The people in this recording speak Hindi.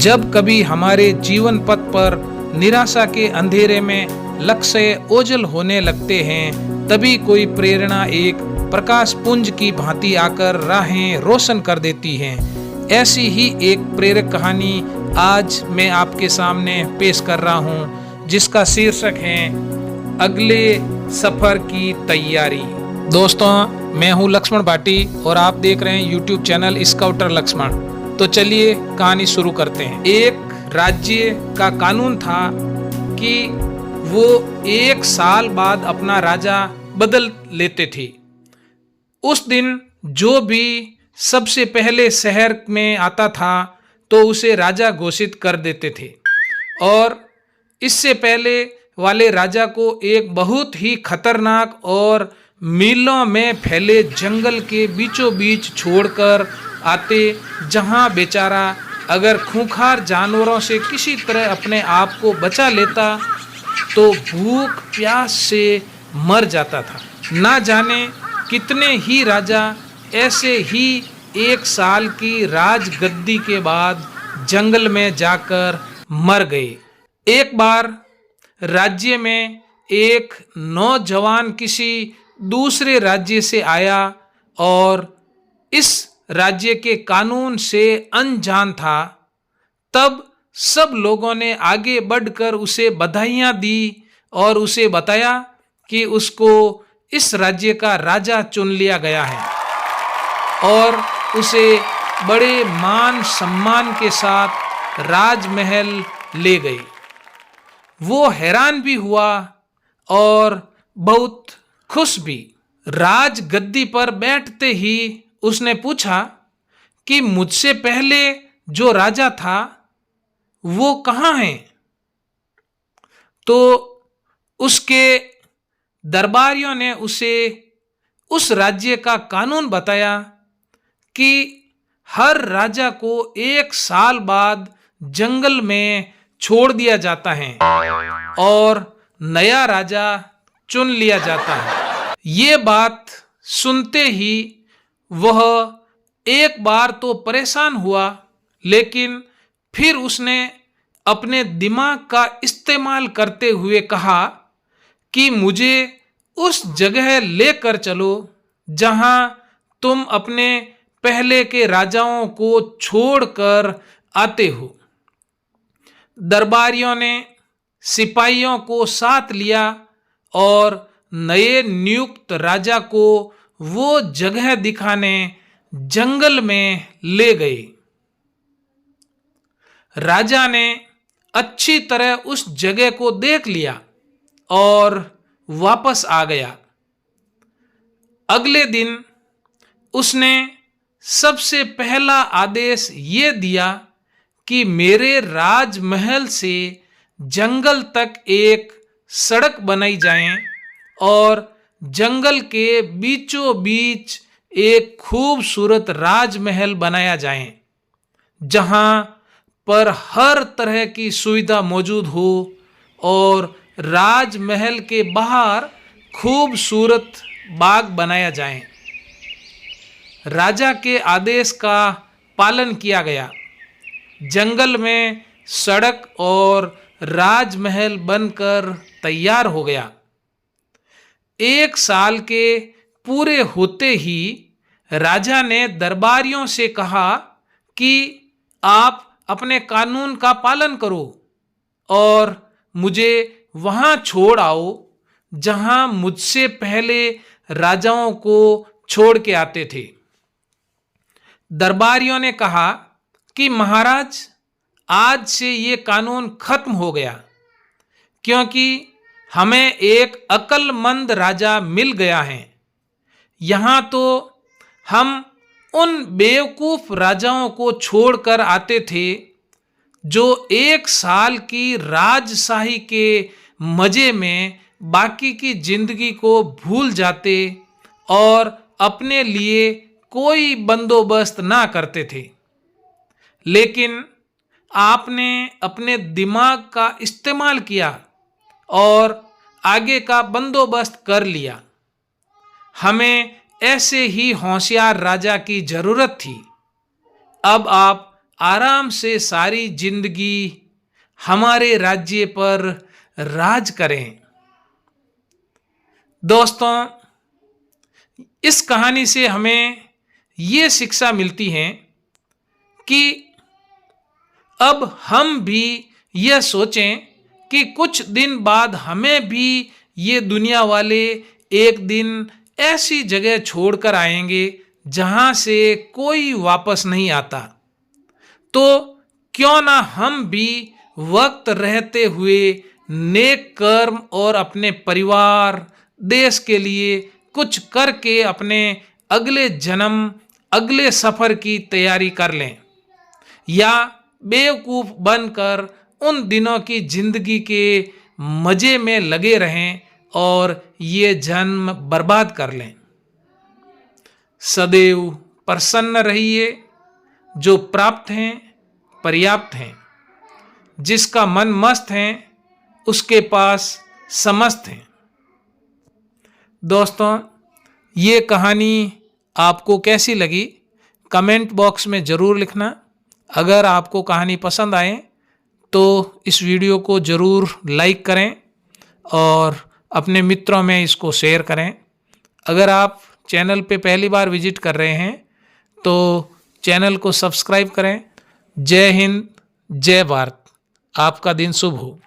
जब कभी हमारे जीवन पथ पर निराशा के अंधेरे में लक्ष्य ओझल होने लगते हैं, तभी कोई प्रेरणा एक प्रकाश पुंज की भांति आकर राहें रोशन कर देती हैं। ऐसी ही एक प्रेरक कहानी आज मैं आपके सामने पेश कर रहा हूं, जिसका शीर्षक है अगले सफर की तैयारी। दोस्तों, मैं हूं लक्ष्मण भाटी और आप देख रहे हैं YouTube चैनल स्काउटर लक्ष्मण। तो चलिए कहानी शुरू करते हैं। एक राज्य का कानून था कि वो 1 साल बाद अपना राजा बदल लेते थे। उस दिन जो भी सबसे पहले शहर में आता था तो उसे राजा घोषित कर देते थे, और इससे पहले वाले राजा को एक बहुत ही खतरनाक और मीलों में फैले जंगल के बीचों बीच छोड़कर आते, जहां बेचारा अगर खूंखार जानवरों से किसी तरह अपने आप को बचा लेता तो भूख प्यास से मर जाता था। ना जाने कितने ही राजा ऐसे ही 1 साल की राजगद्दी के बाद जंगल में जाकर मर गए। एक बार राज्य में एक नौजवान किसी दूसरे राज्य से आया और इस राज्य के कानून से अनजान था। तब सब लोगों ने आगे बढ़कर उसे बधाइयां दी और उसे बताया कि उसको इस राज्य का राजा चुन लिया गया है, और उसे बड़े मान सम्मान के साथ राजमहल ले गए। वो हैरान भी हुआ और बहुत खुश भी। राजगद्दी पर बैठते ही उसने पूछा कि मुझसे पहले जो राजा था वो कहाँ है? तो उसके दरबारियों ने उसे उस राज्य का कानून बताया कि हर राजा को 1 साल बाद जंगल में छोड़ दिया जाता है और नया राजा चुन लिया जाता है। ये बात सुनते ही वह एक बार तो परेशान हुआ, लेकिन फिर उसने अपने दिमाग का इस्तेमाल करते हुए कहा कि मुझे उस जगह लेकर चलो जहां तुम अपने पहले के राजाओं को छोड़कर आते हो। दरबारियों ने सिपाहियों को साथ लिया और नए नियुक्त राजा को वो जगह दिखाने जंगल में ले गए। राजा ने अच्छी तरह उस जगह को देख लिया और वापस आ गया। अगले दिन उसने सबसे पहला आदेश ये दिया कि मेरे राजमहल से जंगल तक एक सड़क बनाई जाए और जंगल के बीचों बीच एक खूबसूरत राजमहल बनाया जाए, जहां पर हर तरह की सुविधा मौजूद हो और राजमहल के बाहर खूबसूरत बाग बनाया जाए। राजा के आदेश का पालन किया गया। जंगल में सड़क और राजमहल बनकर तैयार हो गया। 1 साल के पूरे होते ही राजा ने दरबारियों से कहा कि आप अपने कानून का पालन करो और मुझे वहां छोड़ आओ जहां मुझसे पहले राजाओं को छोड़ के आते थे। दरबारियों ने कहा कि महाराज, आज से ये कानून खत्म हो गया, क्योंकि हमें एक अक्लमंद राजा मिल गया है। यहाँ तो हम उन बेवकूफ राजाओं को छोड़कर आते थे जो 1 साल की राजशाही के मजे में बाकी की जिंदगी को भूल जाते और अपने लिए कोई बंदोबस्त ना करते थे। लेकिन आपने अपने दिमाग का इस्तेमाल किया और आगे का बंदोबस्त कर लिया। हमें ऐसे ही होशियार राजा की जरूरत थी। अब आप आराम से सारी जिंदगी हमारे राज्य पर राज करें। दोस्तों, इस कहानी से हमें ये शिक्षा मिलती है कि अब हम भी यह सोचें कि कुछ दिन बाद हमें भी ये दुनिया वाले एक दिन ऐसी जगह छोड़कर आएंगे जहां से कोई वापस नहीं आता। तो क्यों ना हम भी वक्त रहते हुए नेक कर्म और अपने परिवार, देश के लिए कुछ करके अपने अगले जन्म, अगले सफर की तैयारी कर लें, या बेवकूफ बनकर उन दिनों की जिंदगी के मजे में लगे रहें और ये जन्म बर्बाद कर लें। सदैव प्रसन्न रहिए। जो प्राप्त हैं पर्याप्त हैं, जिसका मन मस्त है उसके पास समस्त हैं। दोस्तों, ये कहानी आपको कैसी लगी कमेंट बॉक्स में ज़रूर लिखना। अगर आपको कहानी पसंद आए तो इस वीडियो को ज़रूर लाइक करें और अपने मित्रों में इसको शेयर करें। अगर आप चैनल पे पहली बार विजिट कर रहे हैं तो चैनल को सब्सक्राइब करें। जय हिंद, जय भारत। आपका दिन शुभ हो।